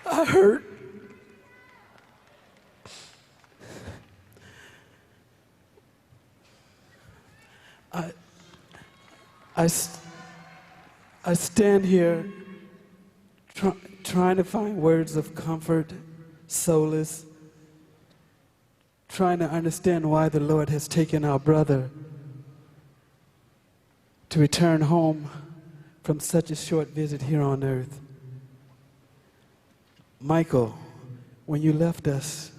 I hurt. I, I, s- I stand here trying to find words of comfort, solace, trying to understand why the Lord has taken our brother to return home from such a short visit here on earth. Michael, when you left us,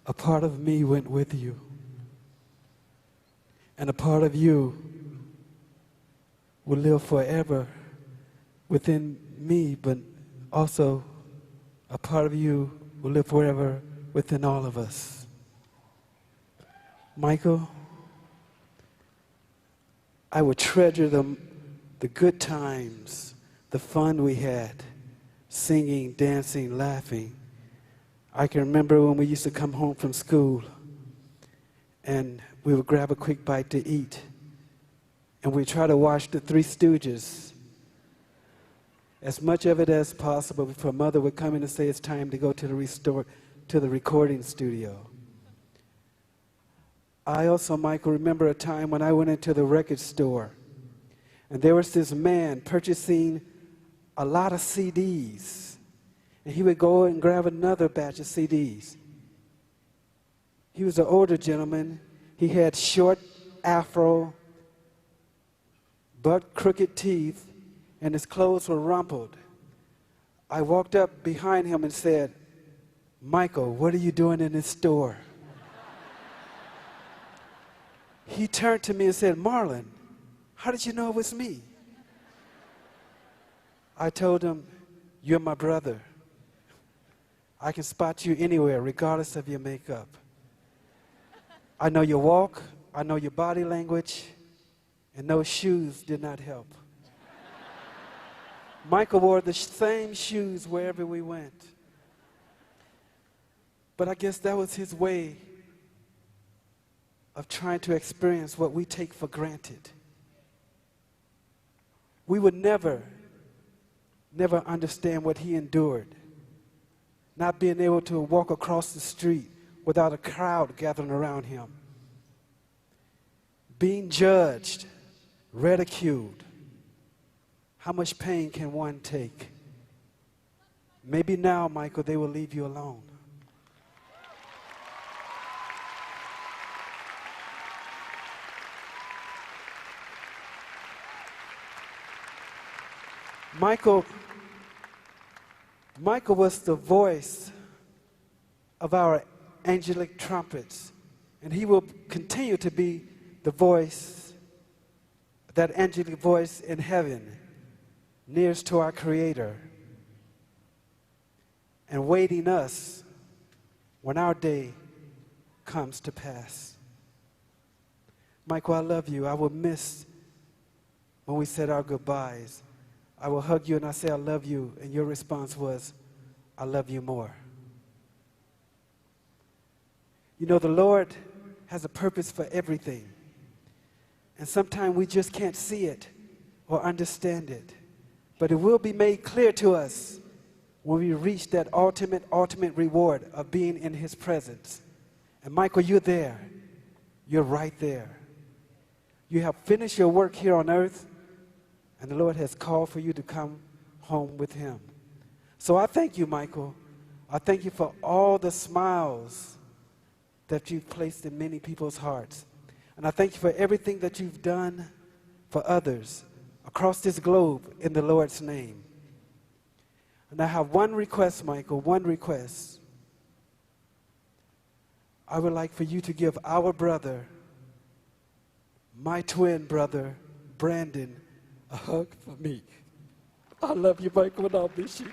a part of me went with you. And a part of you will live forever within me, but also a part of you will live forever within all of us. Michael, I will treasure the good times, the fun we had, singing, dancing, laughing. I can remember when we used to come home from school and we would grab a quick bite to eat and we'd try to watch the Three Stooges, as much of it as possible before Mother would come in and say it's time to go to the recording studio. I also, Michael, remember a time when I went into the record store and there was this man purchasing a lot of CDs, and he would go and grab another batch of CDs. He was an older gentleman. He had short afro, but crooked teeth, and his clothes were rumpled. I walked up behind him and said, "Michael, what are you doing in this store?" He turned to me and said, "Marlon, how did you know it was me?" I told him, "You're my brother. I can spot you anywhere, regardless of your makeup. I know your walk, I know your body language, and those shoes did not help." Michael wore the same shoes wherever we went. But I guess that was his way of trying to experience what we take for granted. We would never understand what he endured. Not being able to walk across the street without a crowd gathering around him. Being judged, ridiculed. How much pain can one take? Maybe now, Michael, they will leave you alone. Michael was the voice of our angelic trumpets, and he will continue to be the voice, that angelic voice in heaven, nearest to our Creator, and waiting us when our day comes to pass. Michael, I love you. I will miss when we said our goodbyes. I will hug you and I say, "I love you," and your response was, "I love you more." You know, the Lord has a purpose for everything. And sometimes we just can't see it or understand it. But it will be made clear to us when we reach that ultimate reward of being in His presence. And Michael, you're there. You're right there. You have finished your work here on earth, and the Lord has called for you to come home with Him. So I thank you, Michael. I thank you for all the smiles that you've placed in many people's hearts. And I thank you for everything that you've done for others across this globe in the Lord's name. And I have one request, Michael, one request. I would like for you to give our brother, my twin brother, Brandon, a hug for me. I love you, Michael, and I'll miss you.